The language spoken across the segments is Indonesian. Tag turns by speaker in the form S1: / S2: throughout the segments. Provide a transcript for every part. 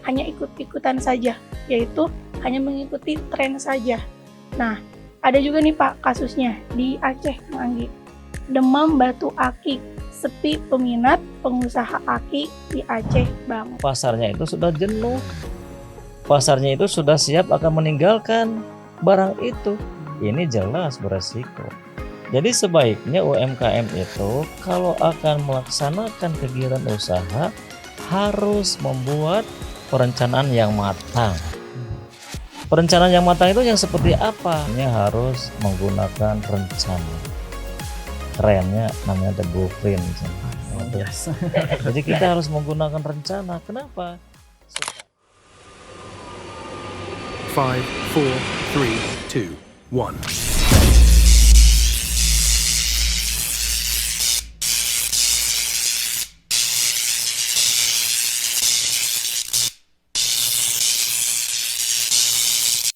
S1: hanya ikut-ikutan saja, yaitu hanya mengikuti tren saja. Nah, ada juga nih Pak kasusnya di Aceh, Kang Anggi. Demam batu akik, sepi peminat pengusaha akik di Aceh Bang.
S2: Pasarnya itu sudah jenuh. Pasarnya itu sudah siap akan meninggalkan barang itu. Ini jelas beresiko. Jadi sebaiknya UMKM itu kalau akan melaksanakan kegiatan usaha harus membuat perencanaan yang matang. Perencanaan yang matang itu yang seperti apa? Ini harus menggunakan rencana. Kerennya namanya the blueprint.
S3: Yes.
S2: Jadi kita harus menggunakan rencana. Kenapa?
S4: 5, 4, 3, 2, 1.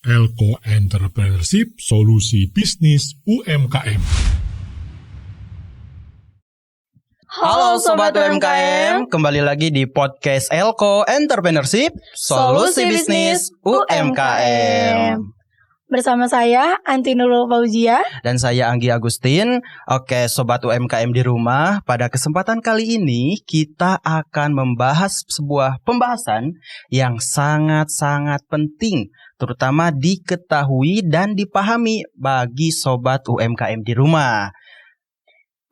S5: Elko Entrepreneurship, solusi bisnis UMKM.
S3: Halo Sobat UMKM, kembali lagi di podcast Elko Entrepreneurship, solusi bisnis UMKM.
S1: Bersama saya Anti Nurul Fauzia.
S3: Dan saya Anggi Agustin. Oke Sobat UMKM di rumah, pada kesempatan kali ini kita akan membahas sebuah pembahasan yang sangat-sangat penting, terutama diketahui dan dipahami bagi Sobat UMKM di rumah.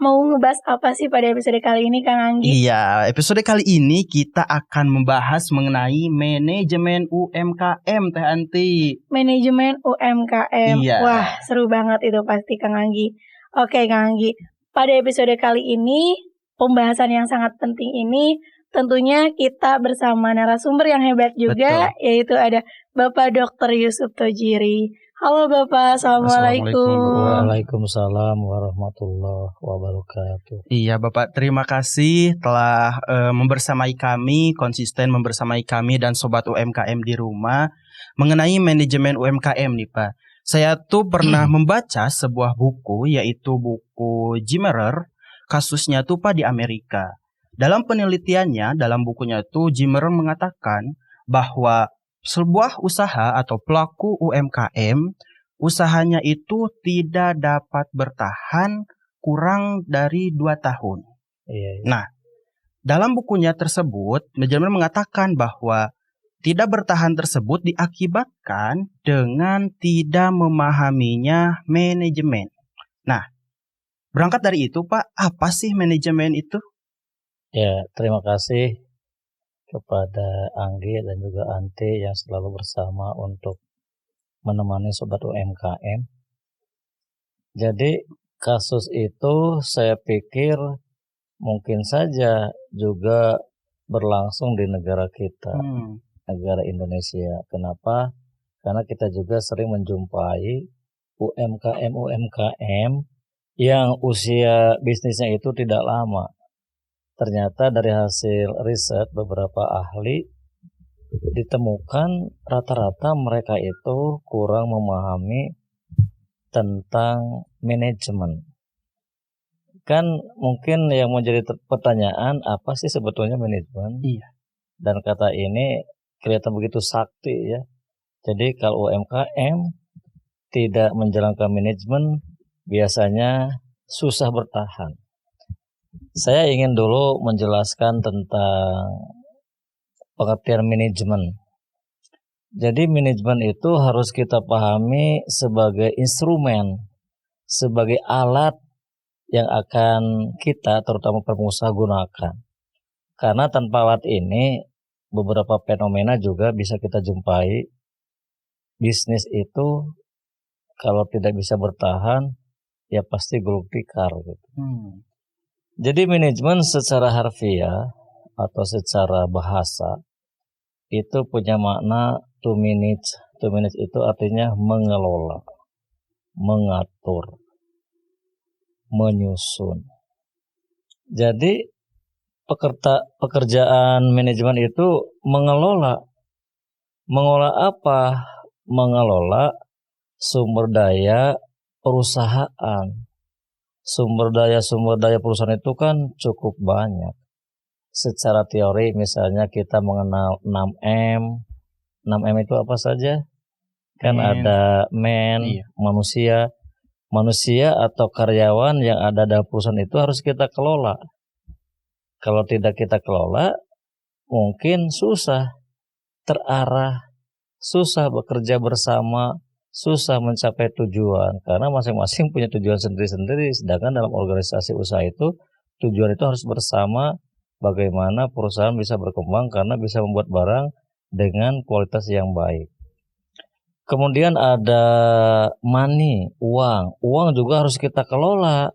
S1: Mau ngebahas apa sih pada episode kali ini Kang Anggi?
S3: Iya, episode kali ini kita akan membahas mengenai manajemen UMKM Teh Anti.
S1: Manajemen UMKM.
S3: Iya.
S1: Wah, seru banget itu pasti Kang Anggi. Oke Kang Anggi, pada episode kali ini, pembahasan yang sangat penting ini, tentunya kita bersama narasumber yang hebat juga, yaitu ada Bapak Dr. Yusuf Tojiri. Halo Bapak, Assalamualaikum.
S2: Waalaikumsalam warahmatullahi wabarakatuh.
S3: Iya Bapak, terima kasih telah membersamai kami, konsisten membersamai kami dan Sobat UMKM di rumah mengenai manajemen UMKM nih Pak. Saya tuh pernah membaca sebuah buku, yaitu buku Jimerer, kasusnya tuh Pak di Amerika. Dalam penelitiannya, dalam bukunya tuh Jimerer mengatakan bahwa sebuah usaha atau pelaku UMKM, usahanya itu tidak dapat bertahan kurang dari 2 tahun.
S2: Iya.
S3: Nah, dalam bukunya tersebut, manajemen mengatakan bahwa tidak bertahan tersebut diakibatkan dengan tidak memahaminya manajemen. Nah, berangkat dari itu Pak, apa sih manajemen itu?
S2: Ya, terima kasih kepada Anggi dan juga Ante yang selalu bersama untuk menemani Sobat UMKM. Jadi kasus itu saya pikir mungkin saja juga berlangsung di negara kita, negara Indonesia. Kenapa? Karena kita juga sering menjumpai UMKM yang usia bisnisnya itu tidak lama. Ternyata dari hasil riset beberapa ahli ditemukan rata-rata mereka itu kurang memahami tentang manajemen. Kan mungkin yang menjadi pertanyaan, apa sih sebetulnya manajemen?
S3: Iya.
S2: Dan kata ini kelihatan begitu sakti ya. Jadi kalau UMKM tidak menjalankan manajemen, biasanya susah bertahan. Saya ingin dulu menjelaskan tentang pengertian manajemen. Jadi manajemen itu harus kita pahami sebagai instrumen, sebagai alat yang akan kita terutama pengusaha gunakan. Karena tanpa alat ini beberapa fenomena juga bisa kita jumpai. Bisnis itu kalau tidak bisa bertahan ya pasti gulung tikar gitu. Jadi manajemen secara harfiah atau secara bahasa itu punya makna to manage. To manage itu artinya mengelola, mengatur, menyusun. Jadi pekerjaan manajemen itu mengelola. Mengelola apa? Mengelola sumber daya perusahaan. Sumber daya perusahaan itu kan cukup banyak. secara teori misalnya kita mengenal 6M. 6M itu apa saja? Kan ada manusia atau karyawan yang ada dalam perusahaan itu harus kita kelola. Kalau tidak kita kelola, mungkin susah terarah, susah bekerja bersama, susah mencapai tujuan karena masing-masing punya tujuan sendiri-sendiri. Sedangkan dalam organisasi usaha itu tujuan itu harus bersama, bagaimana perusahaan bisa berkembang karena bisa membuat barang dengan kualitas yang baik. Kemudian ada money, uang juga harus kita kelola.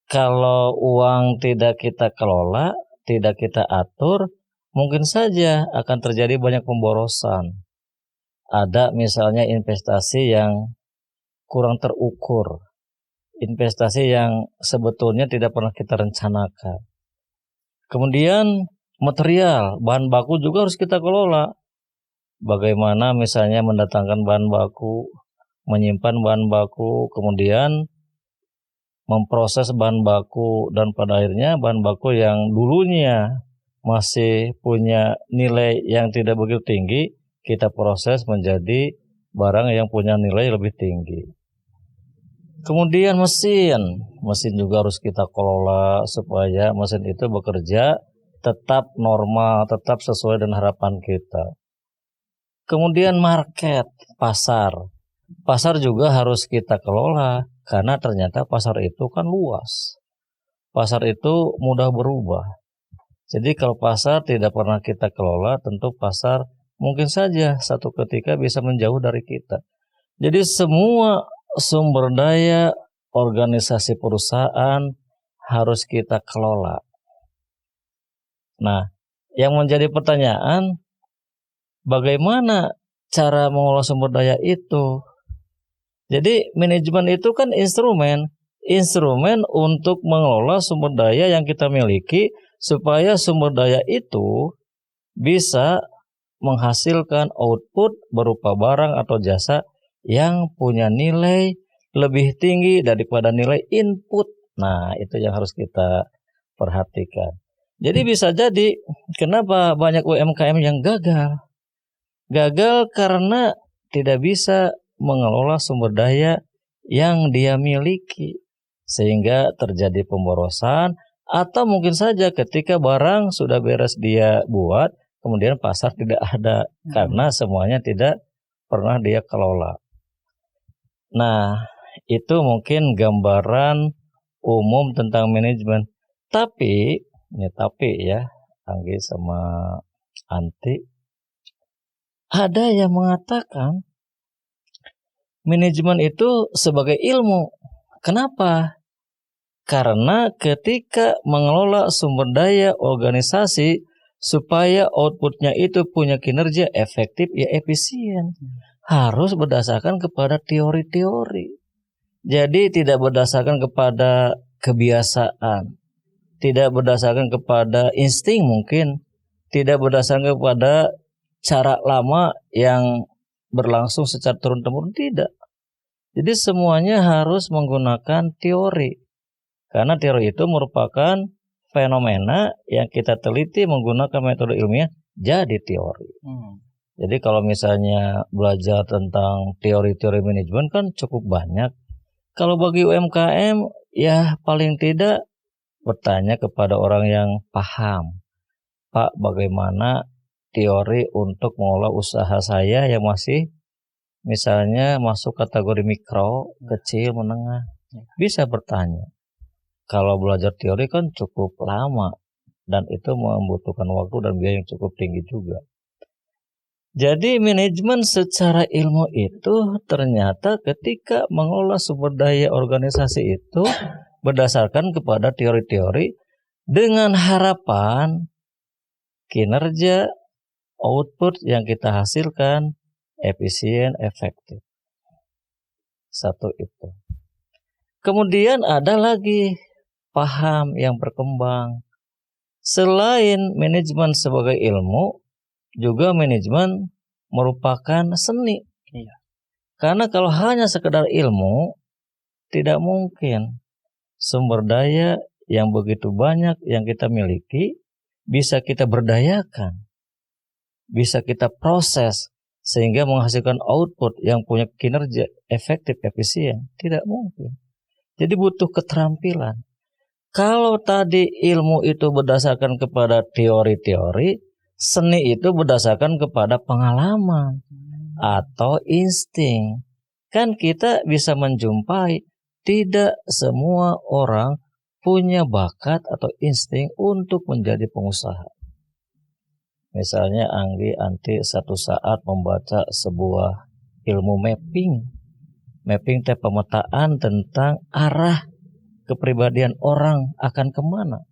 S2: Kalau uang tidak kita kelola, tidak kita atur, mungkin saja akan terjadi banyak pemborosan. Ada misalnya investasi yang kurang terukur, investasi yang sebetulnya tidak pernah kita rencanakan. Kemudian material, bahan baku juga harus kita kelola. Bagaimana misalnya mendatangkan bahan baku, menyimpan bahan baku, kemudian memproses bahan baku, dan pada akhirnya bahan baku yang dulunya masih punya nilai yang tidak begitu tinggi, kita proses menjadi barang yang punya nilai lebih tinggi. Kemudian mesin juga harus kita kelola supaya mesin itu bekerja tetap normal, tetap sesuai dengan harapan kita. Kemudian market, pasar juga harus kita kelola karena ternyata pasar itu kan luas. Pasar itu mudah berubah. Jadi kalau pasar tidak pernah kita kelola, tentu pasar mungkin saja satu ketika bisa menjauh dari kita. Jadi semua sumber daya organisasi perusahaan harus kita kelola. Nah, yang menjadi pertanyaan, bagaimana cara mengelola sumber daya itu? Jadi manajemen itu kan instrumen untuk mengelola sumber daya yang kita miliki supaya sumber daya itu bisa menghasilkan output berupa barang atau jasa yang punya nilai lebih tinggi daripada nilai input. Nah, itu yang harus kita perhatikan. Jadi bisa jadi kenapa banyak UMKM yang gagal? Gagal karena tidak bisa mengelola sumber daya yang dia miliki, sehingga terjadi pemborosan, atau mungkin saja ketika barang sudah beres dia buat, kemudian pasar tidak ada karena semuanya tidak pernah dia kelola. Nah, itu mungkin gambaran umum tentang manajemen. Tapi Anggi sama Anti, ada yang mengatakan manajemen itu sebagai ilmu. Kenapa? Karena ketika mengelola sumber daya organisasi supaya outputnya itu punya kinerja efektif ya efisien, harus berdasarkan kepada teori-teori. Jadi tidak berdasarkan kepada kebiasaan, tidak berdasarkan kepada insting mungkin, tidak berdasarkan kepada cara lama yang berlangsung secara turun-temurun, tidak. Jadi semuanya harus menggunakan teori. Karena teori itu merupakan fenomena yang kita teliti menggunakan metode ilmiah jadi teori. Jadi kalau misalnya belajar tentang teori-teori manajemen kan cukup banyak. Kalau bagi UMKM ya paling tidak bertanya kepada orang yang paham. Pak, bagaimana teori untuk mengelola usaha saya yang masih misalnya masuk kategori mikro, kecil, menengah? Bisa bertanya. Kalau belajar teori kan cukup lama dan itu membutuhkan waktu dan biaya yang cukup tinggi juga. Jadi manajemen secara ilmu itu ternyata ketika mengelola sumber daya organisasi itu berdasarkan kepada teori-teori dengan harapan kinerja output yang kita hasilkan efisien, efektif. Satu itu. Kemudian ada lagi paham yang berkembang. Selain manajemen sebagai ilmu, juga manajemen merupakan seni. Karena kalau hanya sekedar ilmu, tidak mungkin sumber daya yang begitu banyak yang kita miliki bisa kita berdayakan, bisa kita proses sehingga menghasilkan output yang punya kinerja efektif, efisien? Tidak mungkin. Jadi butuh keterampilan. Kalau tadi ilmu itu berdasarkan kepada teori-teori, seni itu berdasarkan kepada pengalaman atau insting. Kan kita bisa menjumpai tidak semua orang punya bakat atau insting untuk menjadi pengusaha. Misalnya Anggi Anti satu saat membaca sebuah ilmu mapping. Mapping itu pemetaan tentang arah kepribadian orang akan kemana.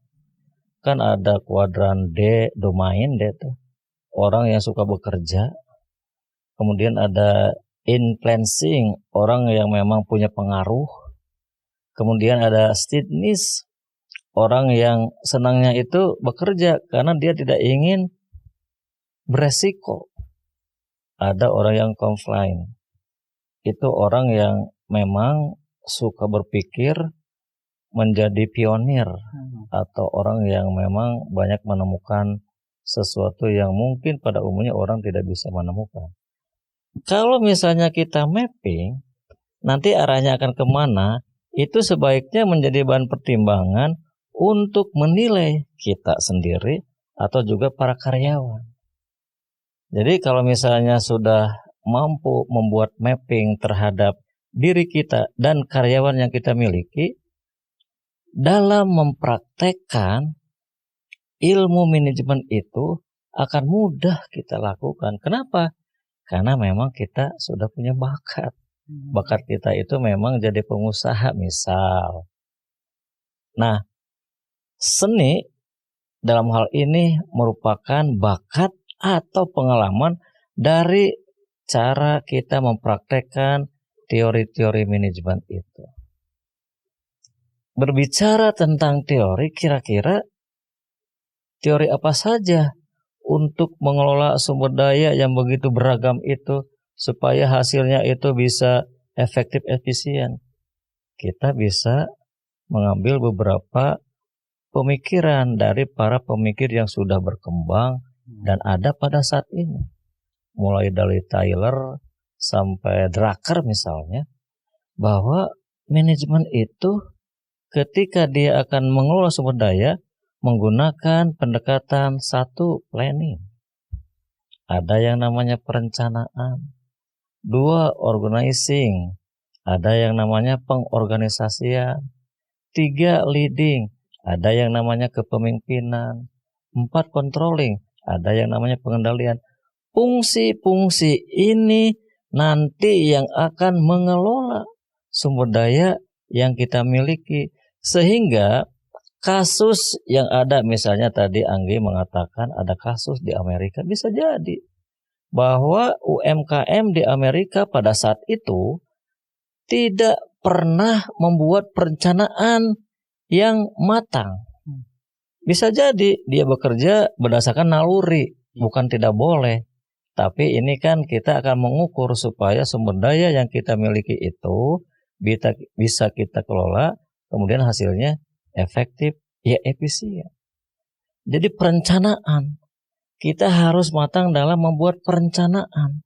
S2: Kan ada kuadran D, domain D tuh. Orang yang suka bekerja. Kemudian ada influencing, orang yang memang punya pengaruh. Kemudian ada steadiness, orang yang senangnya itu bekerja karena dia tidak ingin beresiko. Ada orang yang compliant. Itu orang yang memang suka berpikir menjadi pionir atau orang yang memang banyak menemukan sesuatu yang mungkin pada umumnya orang tidak bisa menemukan. Kalau misalnya kita mapping, nanti arahnya akan kemana, itu sebaiknya menjadi bahan pertimbangan untuk menilai kita sendiri atau juga para karyawan. Jadi kalau misalnya sudah mampu membuat mapping terhadap diri kita dan karyawan yang kita miliki, dalam mempraktekkan ilmu manajemen itu akan mudah kita lakukan. Kenapa? Karena memang kita sudah punya bakat. Bakat kita itu memang jadi pengusaha misal. Nah, seni dalam hal ini merupakan bakat atau pengalaman dari cara kita mempraktekkan teori-teori manajemen itu. Berbicara tentang teori, kira-kira teori apa saja untuk mengelola sumber daya yang begitu beragam itu supaya hasilnya itu bisa efektif, efisien? Kita bisa mengambil beberapa pemikiran dari para pemikir yang sudah berkembang dan ada pada saat ini. Mulai dari Tyler sampai Drucker misalnya, bahwa manajemen itu ketika dia akan mengelola sumber daya menggunakan pendekatan satu, planning. Ada yang namanya perencanaan. Dua, organizing. Ada yang namanya pengorganisasian. Tiga, leading. Ada yang namanya kepemimpinan. Empat, controlling. Ada yang namanya pengendalian. Fungsi-fungsi ini nanti yang akan mengelola sumber daya yang kita miliki. Sehingga kasus yang ada, misalnya tadi Anggi mengatakan ada kasus di Amerika, bisa jadi bahwa UMKM di Amerika pada saat itu tidak pernah membuat perencanaan yang matang. Bisa jadi dia bekerja berdasarkan naluri, bukan tidak boleh. Tapi ini kan kita akan mengukur supaya sumber daya yang kita miliki itu bisa kita kelola, kemudian hasilnya efektif, ya efisien. Jadi perencanaan, kita harus matang dalam membuat perencanaan.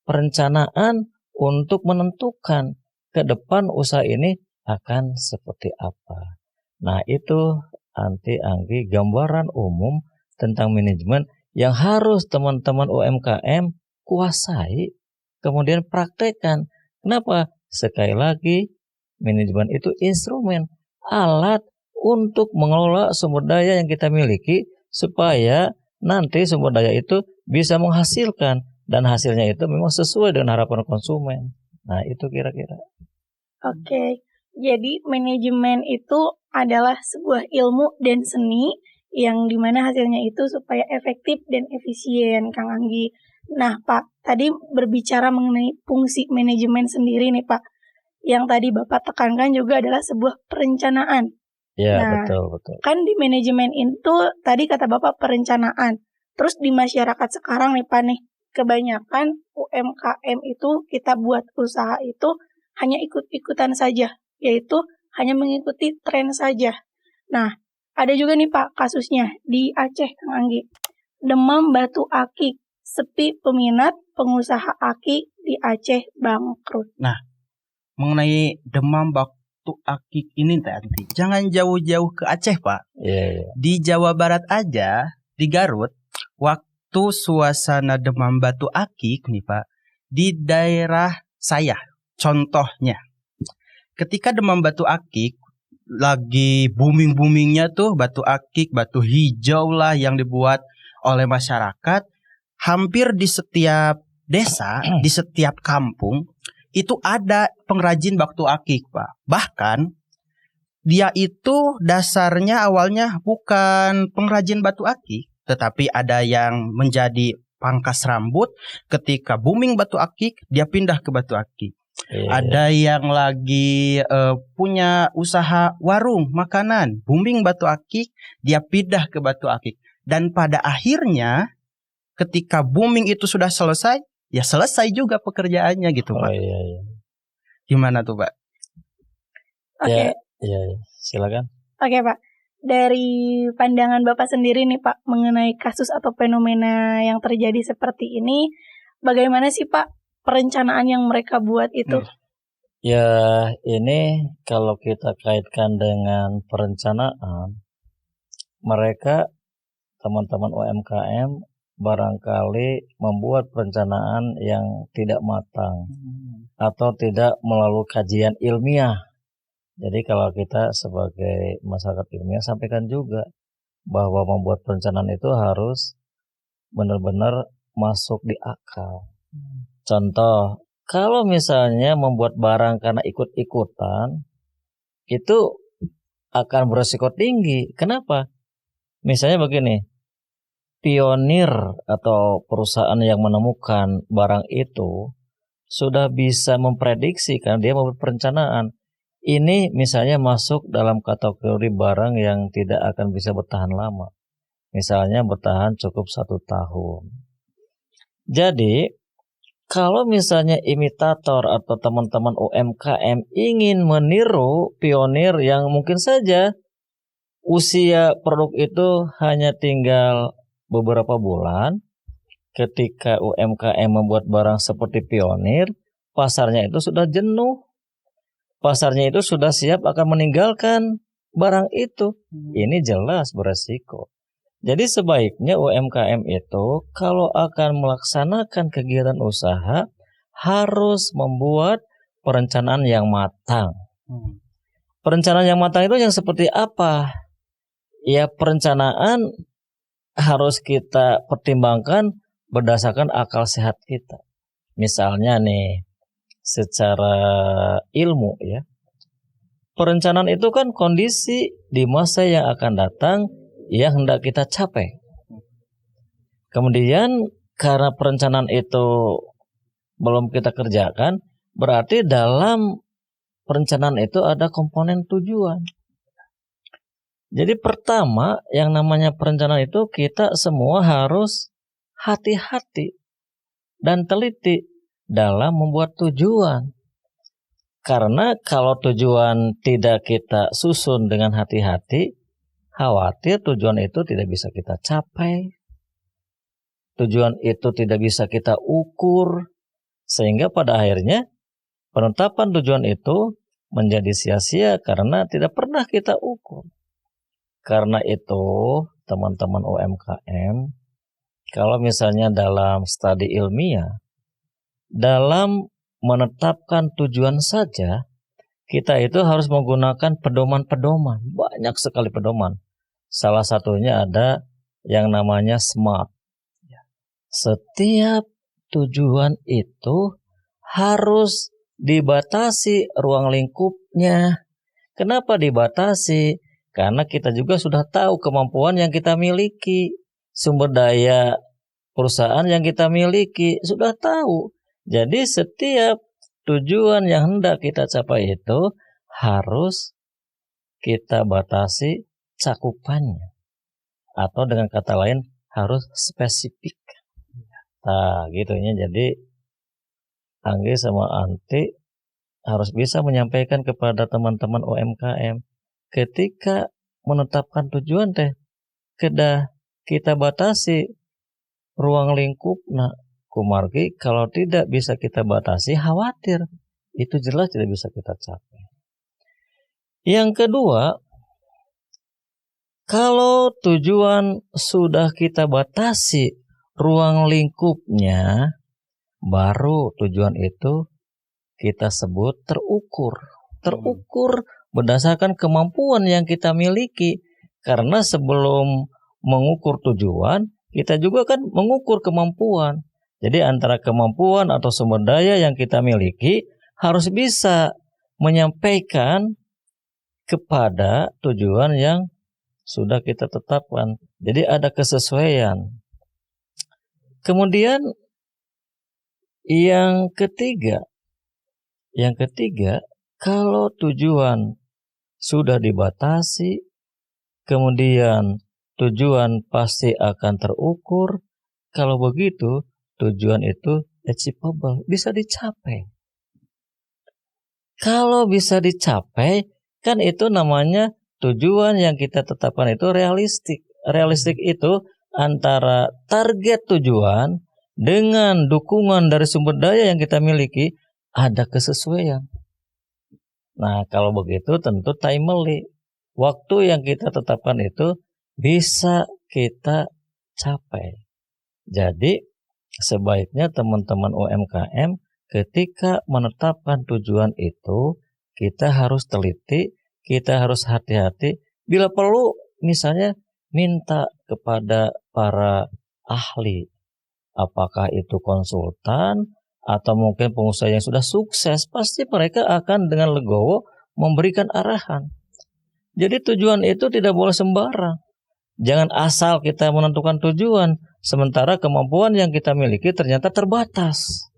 S2: Perencanaan untuk menentukan ke depan usaha ini akan seperti apa. Nah itu Anggi gambaran umum tentang manajemen yang harus teman-teman UMKM kuasai, kemudian praktekkan. Kenapa? Sekali lagi, manajemen itu instrumen, alat untuk mengelola sumber daya yang kita miliki supaya nanti sumber daya itu bisa menghasilkan dan hasilnya itu memang sesuai dengan harapan konsumen. Nah, itu kira-kira.
S1: Oke, jadi manajemen itu adalah sebuah ilmu dan seni yang dimana hasilnya itu supaya efektif dan efisien, Kang Anggi. Nah, Pak, tadi berbicara mengenai fungsi manajemen sendiri nih, Pak. Yang tadi Bapak tekankan juga adalah sebuah perencanaan.
S2: Ya,
S1: nah,
S2: betul.
S1: Kan di manajemen itu tadi kata Bapak perencanaan. Terus di masyarakat sekarang nih, Pak, nih, kebanyakan UMKM itu kita buat usaha itu hanya ikut-ikutan saja, yaitu hanya mengikuti tren saja. Nah, Ada juga nih Pak kasusnya di Aceh Kang Anggi. Demam batu akik, sepi peminat, pengusaha akik di Aceh bangkrut.
S3: Nah, mengenai demam batu akik ini nanti jangan jauh-jauh ke Aceh Pak.
S2: Iya.
S3: Di Jawa Barat aja, di Garut, waktu suasana demam batu akik nih Pak, di daerah saya, contohnya, ketika demam batu akik lagi booming-boomingnya tuh batu akik, batu hijau lah yang dibuat oleh masyarakat, hampir di setiap desa, di setiap kampung itu ada pengrajin batu akik Pak. Bahkan dia itu dasarnya awalnya bukan pengrajin batu akik, tetapi ada yang menjadi pangkas rambut. Ketika booming batu akik, dia pindah ke batu akik. Ada yang lagi punya usaha warung makanan, booming batu akik, dia pindah ke batu akik. Dan pada akhirnya ketika booming itu sudah selesai, ya selesai juga pekerjaannya gitu Pak.
S2: Iya.
S3: Gimana tuh Pak?
S1: Oke.
S2: Iya, silakan.
S1: Oke Pak, dari pandangan Bapak sendiri nih Pak mengenai kasus atau fenomena yang terjadi seperti ini, bagaimana sih Pak perencanaan yang mereka buat itu?
S2: Ya, ini kalau kita kaitkan dengan perencanaan, mereka teman-teman UMKM barangkali membuat perencanaan yang tidak matang atau tidak melalui kajian ilmiah. Jadi kalau kita sebagai masyarakat ilmiah sampaikan juga bahwa membuat perencanaan itu harus benar-benar masuk di akal. Contoh, kalau misalnya membuat barang karena ikut-ikutan, itu akan beresiko tinggi. Kenapa? Misalnya begini, pionir atau perusahaan yang menemukan barang itu sudah bisa memprediksi karena dia membuat perencanaan. Ini misalnya masuk dalam kategori barang yang tidak akan bisa bertahan lama. Misalnya bertahan cukup 1 tahun. Jadi, kalau misalnya imitator atau teman-teman UMKM ingin meniru pionir yang mungkin saja usia produk itu hanya tinggal beberapa bulan, ketika UMKM membuat barang seperti pionir, pasarnya itu sudah jenuh. Pasarnya itu sudah siap akan meninggalkan barang itu. Ini jelas beresiko. Jadi sebaiknya UMKM itu kalau akan melaksanakan kegiatan usaha harus membuat perencanaan yang matang. Perencanaan yang matang itu yang seperti apa? Ya, perencanaan harus kita pertimbangkan berdasarkan akal sehat kita. Misalnya nih, secara ilmu ya. Perencanaan itu kan kondisi di masa yang akan datang yang hendak kita capai. Kemudian karena perencanaan itu belum kita kerjakan, berarti dalam perencanaan itu ada komponen tujuan. Jadi pertama yang namanya perencanaan itu kita semua harus hati-hati dan teliti dalam membuat tujuan. Karena kalau tujuan tidak kita susun dengan hati-hati, khawatir tujuan itu tidak bisa kita capai. Tujuan itu tidak bisa kita ukur. Sehingga pada akhirnya penetapan tujuan itu menjadi sia-sia karena tidak pernah kita ukur. Karena itu teman-teman UMKM, kalau misalnya dalam studi ilmiah, dalam menetapkan tujuan saja, kita itu harus menggunakan pedoman-pedoman. Banyak sekali pedoman. Salah satunya ada yang namanya SMART. Setiap tujuan itu harus dibatasi ruang lingkupnya. Kenapa dibatasi? Karena kita juga sudah tahu kemampuan yang kita miliki. Sumber daya perusahaan yang kita miliki sudah tahu. Jadi setiap tujuan yang hendak kita capai itu harus kita batasi cakupannya. Atau dengan kata lain harus spesifik. Nah gitunya, jadi Anggi sama Anti harus bisa menyampaikan kepada teman-teman UMKM ketika menetapkan tujuan teh kedah kita batasi ruang lingkup kumargi kalau tidak bisa kita batasi khawatir itu jelas tidak bisa kita capai. Yang kedua, kalau tujuan sudah kita batasi ruang lingkupnya, baru tujuan itu kita sebut terukur. Terukur berdasarkan kemampuan yang kita miliki. Karena sebelum mengukur tujuan, kita juga kan mengukur kemampuan. Jadi antara kemampuan atau sumber daya yang kita miliki harus bisa menyampaikan kepada tujuan yang sudah kita tetapkan. Jadi ada kesesuaian. Kemudian yang ketiga, kalau tujuan sudah dibatasi, kemudian tujuan pasti akan terukur. Kalau begitu, tujuan itu achievable, bisa dicapai. Kalau bisa dicapai, kan itu namanya tujuan yang kita tetapkan itu realistik. Realistik itu antara target tujuan dengan dukungan dari sumber daya yang kita miliki ada kesesuaian. Nah, kalau begitu tentu timely. Waktu yang kita tetapkan itu bisa kita capai. Jadi, sebaiknya teman-teman UMKM ketika menetapkan tujuan itu, kita harus teliti, kita harus hati-hati. Bila perlu, misalnya minta kepada para ahli. Apakah itu konsultan atau mungkin pengusaha yang sudah sukses, pasti mereka akan dengan legowo memberikan arahan. Jadi tujuan itu tidak boleh sembarang. Jangan asal kita menentukan tujuan, sementara kemampuan yang kita miliki ternyata terbatas.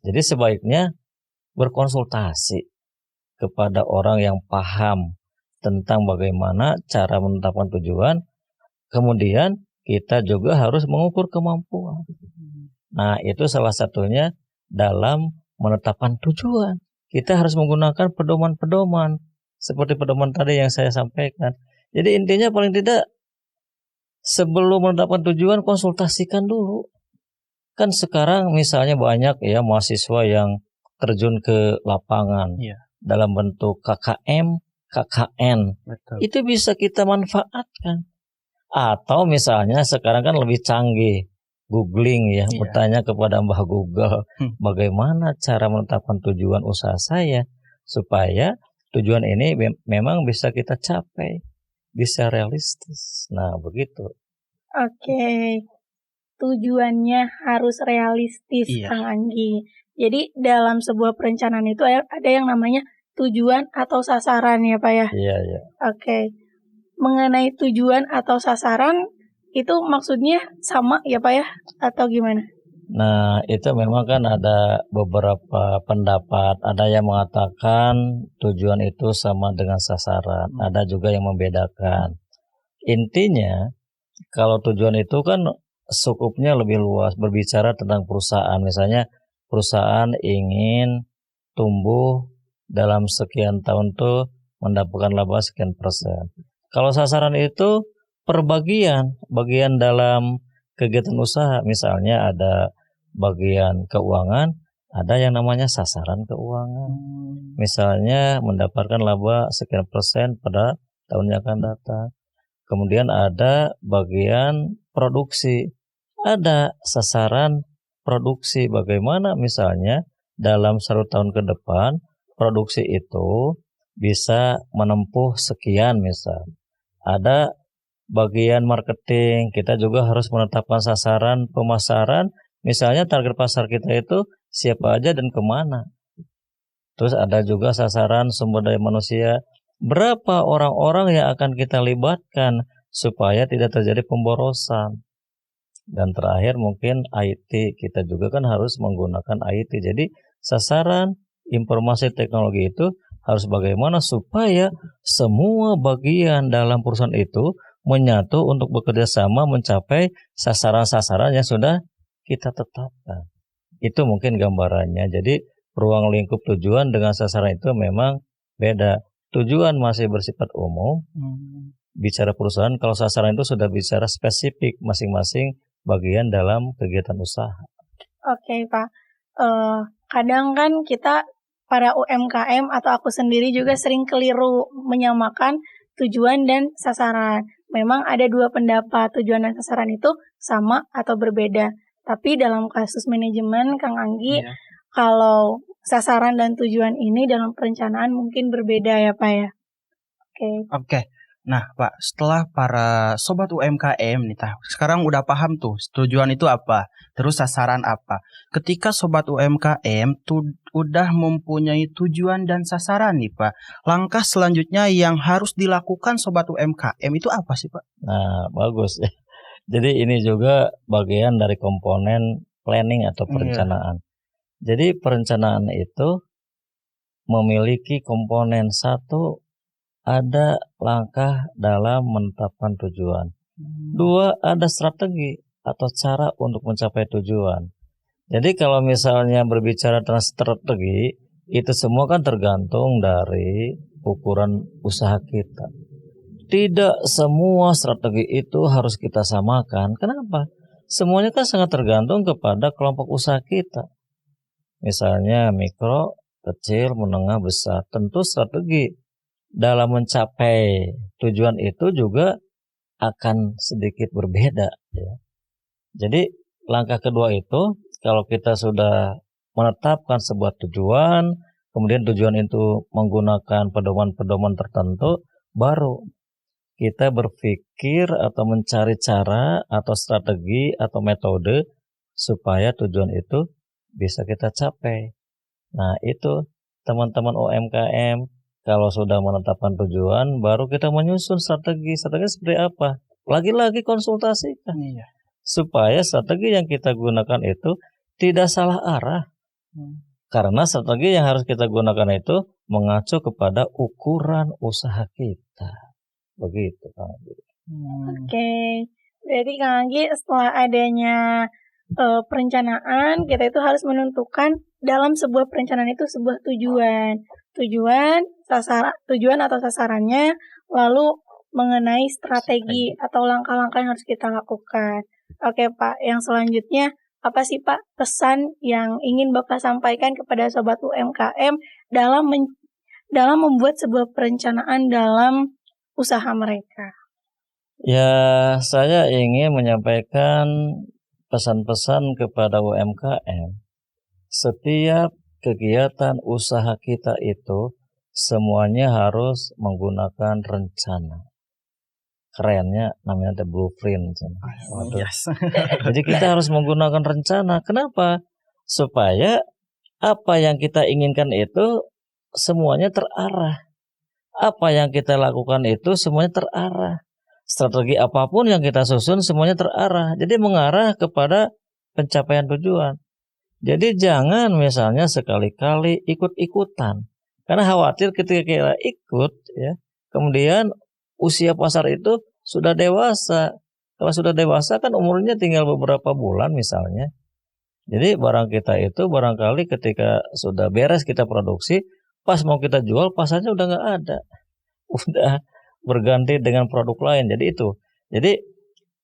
S2: Jadi sebaiknya berkonsultasi kepada orang yang paham tentang bagaimana cara menetapkan tujuan. Kemudian kita juga harus mengukur kemampuan. Nah, itu salah satunya dalam menetapkan tujuan. Kita harus menggunakan pedoman-pedoman seperti pedoman tadi yang saya sampaikan. Jadi intinya paling tidak sebelum menetapkan tujuan konsultasikan dulu. Kan sekarang misalnya banyak ya mahasiswa yang terjun ke lapangan dalam bentuk KKM, KKN.
S3: Betul.
S2: Itu bisa kita manfaatkan. Atau misalnya sekarang kan lebih canggih, googling ya, bertanya kepada Mbah Google, bagaimana cara menetapkan tujuan usaha saya supaya tujuan ini memang bisa kita capai, bisa realistis. Nah, begitu.
S1: Oke. Tujuannya harus realistis, Kang Anggi. Jadi dalam sebuah perencanaan itu ada yang namanya tujuan atau sasaran ya Pak ya?
S2: Iya.
S1: Oke. Mengenai tujuan atau sasaran itu maksudnya sama ya Pak ya? Atau gimana?
S2: Nah, itu memang kan ada beberapa pendapat. Ada yang mengatakan tujuan itu sama dengan sasaran. Ada juga yang membedakan. Intinya, kalau tujuan itu kan skupnya lebih luas, berbicara tentang perusahaan. Misalnya perusahaan ingin tumbuh dalam sekian tahun tuh mendapatkan laba sekian persen. Kalau sasaran itu per bagian dalam kegiatan usaha. Misalnya ada bagian keuangan, ada yang namanya sasaran keuangan. Misalnya mendapatkan laba sekian persen pada tahun yang akan datang. Kemudian ada bagian produksi. Ada sasaran produksi, bagaimana misalnya dalam 1 tahun ke depan produksi itu bisa menempuh sekian misal. Ada bagian marketing, kita juga harus menetapkan sasaran pemasaran, misalnya target pasar kita itu siapa aja dan kemana. Terus ada juga sasaran sumber daya manusia, berapa orang-orang yang akan kita libatkan supaya tidak terjadi pemborosan. Dan terakhir mungkin IT, kita juga kan harus menggunakan IT. Jadi sasaran informasi teknologi itu harus bagaimana supaya semua bagian dalam perusahaan itu menyatu untuk bekerja sama mencapai sasaran-sasaran yang sudah kita tetapkan. Itu mungkin gambarannya. Jadi ruang lingkup tujuan dengan sasaran itu memang beda. Tujuan masih bersifat umum, bicara perusahaan, kalau sasaran itu sudah bicara spesifik masing-masing bagian dalam kegiatan usaha.
S1: Oke, Pak. Kadang kan kita para UMKM atau aku sendiri juga sering keliru menyamakan tujuan dan sasaran. Memang ada dua pendapat, tujuan dan sasaran itu sama atau berbeda. Tapi dalam kasus manajemen, Kang Anggi, kalau sasaran dan tujuan ini dalam perencanaan mungkin berbeda ya, Pak ya?
S3: Oke. Nah, Pak, setelah para sobat UMKM nih, sekarang udah paham tuh tujuan itu apa, terus sasaran apa. Ketika sobat UMKM tuh udah mempunyai tujuan dan sasaran nih, Pak, langkah selanjutnya yang harus dilakukan sobat UMKM itu apa sih, Pak?
S2: Nah, bagus. Jadi ini juga bagian dari komponen planning atau perencanaan. Jadi perencanaan itu memiliki komponen satu, ada langkah dalam menetapkan tujuan. Dua, ada strategi atau cara untuk mencapai tujuan. Jadi kalau misalnya berbicara tentang strategi, itu semua kan tergantung dari ukuran usaha kita. Tidak semua strategi itu harus kita samakan. Kenapa? Semuanya kan sangat tergantung kepada kelompok usaha kita. Misalnya mikro, kecil, menengah, besar. Tentu strategi dalam mencapai tujuan itu juga akan sedikit berbeda ya. Jadi langkah kedua itu, kalau kita sudah menetapkan sebuah tujuan, kemudian tujuan itu menggunakan pedoman-pedoman tertentu, baru kita berpikir atau mencari cara atau strategi atau metode supaya tujuan itu bisa kita capai. Nah, itu teman-teman UMKM, kalau sudah menetapkan tujuan, baru kita menyusun strategi. Strategi seperti apa? Lagi-lagi konsultasikan. Supaya strategi yang kita gunakan itu tidak salah arah. Karena strategi yang harus kita gunakan itu mengacu kepada ukuran usaha kita. Begitu, Kang Anggi.
S1: Oke. Berarti Kang Anggi, setelah adanya perencanaan, kita itu harus menentukan dalam sebuah perencanaan itu sebuah tujuan atau sasarannya, lalu mengenai strategi atau langkah-langkah yang harus kita lakukan. Oke, Pak, yang selanjutnya apa sih, Pak, pesan yang ingin Bapak sampaikan kepada sobat UMKM dalam membuat sebuah perencanaan dalam usaha mereka?
S2: Ya, saya ingin menyampaikan pesan-pesan kepada UMKM. Setiap kegiatan usaha kita itu semuanya harus menggunakan rencana. Kerennya namanya the blueprint. Jadi kita harus menggunakan rencana. Kenapa? Supaya apa yang kita inginkan itu semuanya terarah. Apa yang kita lakukan itu semuanya terarah. Strategi apapun yang kita susun semuanya terarah. Jadi mengarah kepada pencapaian tujuan. Jadi jangan misalnya sekali-kali ikut-ikutan. Karena khawatir ketika kita ikut, ya, kemudian usia pasar itu sudah dewasa. Kalau sudah dewasa kan umurnya tinggal beberapa bulan misalnya. Jadi barang kita itu barangkali ketika sudah beres kita produksi, pas mau kita jual pasarnya udah nggak ada. Udah berganti dengan produk lain. Jadi itu. Jadi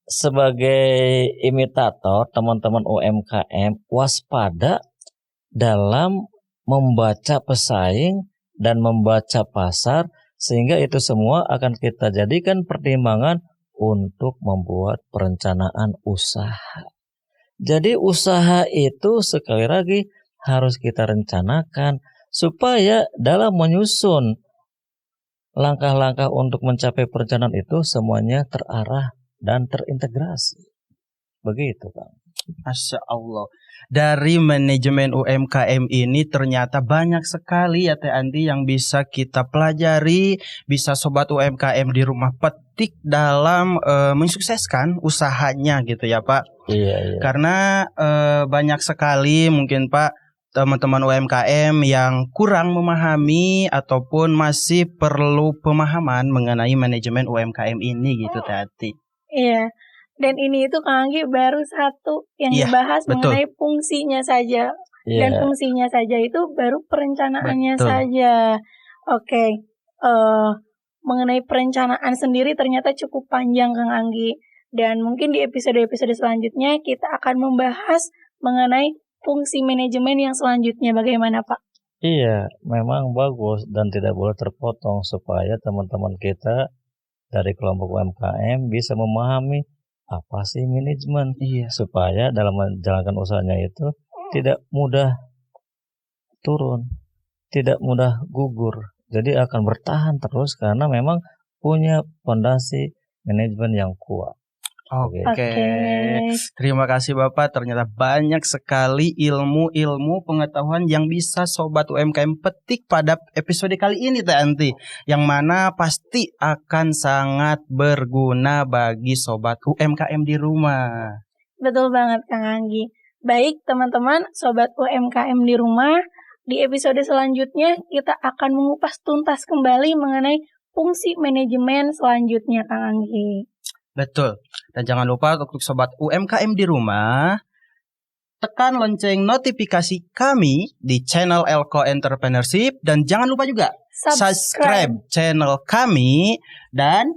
S2: sebagai imitator teman-teman UMKM, waspada dalam membaca pesaing dan membaca pasar, sehingga itu semua akan kita jadikan pertimbangan untuk membuat perencanaan usaha. Jadi usaha itu sekali lagi harus kita rencanakan supaya dalam menyusun langkah-langkah untuk mencapai perencanaan itu semuanya terarah dan terintegrasi. Begitu, Kang.
S3: Masya Allah. Dari manajemen UMKM ini ternyata banyak sekali ya Teh Andi yang bisa kita pelajari, bisa sobat UMKM di rumah petik dalam mensukseskan usahanya gitu ya Pak.
S2: Iya.
S3: Karena banyak sekali mungkin Pak teman-teman UMKM yang kurang memahami ataupun masih perlu pemahaman mengenai manajemen UMKM ini gitu Teh Andi.
S1: Iya. Dan ini itu Kang Anggi baru satu yang dibahas mengenai fungsinya saja. Dan fungsinya saja itu baru perencanaannya saja. Oke. mengenai perencanaan sendiri ternyata cukup panjang Kang Anggi. Dan mungkin di episode-episode selanjutnya kita akan membahas mengenai fungsi manajemen yang selanjutnya. Bagaimana Pak?
S2: Iya, memang bagus dan tidak boleh terpotong supaya teman-teman kita dari kelompok UMKM bisa memahami apa sih manajemen.
S3: Iya.
S2: Supaya dalam menjalankan usahanya itu tidak mudah turun, tidak mudah gugur. Jadi akan bertahan terus karena memang punya fondasi manajemen yang kuat.
S3: Oke. Terima kasih Bapak. Ternyata banyak sekali ilmu-ilmu pengetahuan yang bisa Sobat UMKM petik pada episode kali ini Teh Anti. Yang mana pasti akan sangat berguna bagi Sobat UMKM di rumah.
S1: Betul banget Kang Anggi. Baik teman-teman, Sobat UMKM di rumah, di episode selanjutnya kita akan mengupas tuntas kembali mengenai fungsi manajemen selanjutnya Kang Anggi.
S3: Betul. Dan jangan lupa untuk Sobat UMKM di rumah, tekan lonceng notifikasi kami di channel Elko Entrepreneurship. Dan jangan lupa juga subscribe channel kami. Dan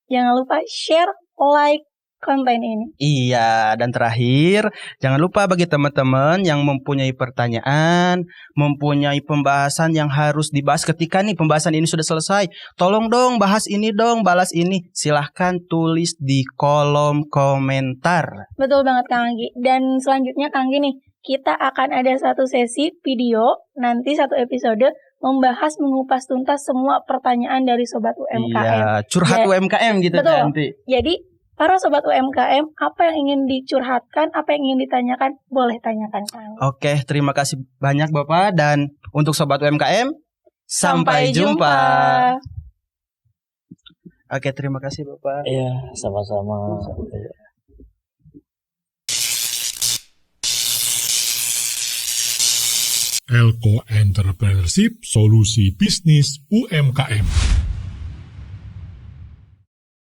S1: jangan lupa share, like konten ini.
S3: Iya, dan terakhir, jangan lupa bagi teman-teman yang mempunyai pertanyaan, mempunyai pembahasan yang harus dibahas ketika nih pembahasan ini sudah selesai. Tolong dong, bahas ini dong, balas ini. Silahkan tulis di kolom komentar.
S1: Betul banget Kang Anggi. Dan selanjutnya Kang Anggi nih, kita akan ada satu sesi video, nanti satu episode, membahas mengupas tuntas semua pertanyaan dari Sobat UMKM.
S3: Iya, curhat UMKM gitu
S1: betul.
S3: nanti.
S1: Jadi, para Sobat UMKM, apa yang ingin dicurhatkan, apa yang ingin ditanyakan, boleh tanyakan Kang.
S3: Oke, terima kasih banyak Bapak. Dan untuk Sobat UMKM, sampai jumpa. Oke, terima kasih Bapak.
S2: Iya, sama-sama.
S5: Elko Entrepreneurship, solusi bisnis UMKM.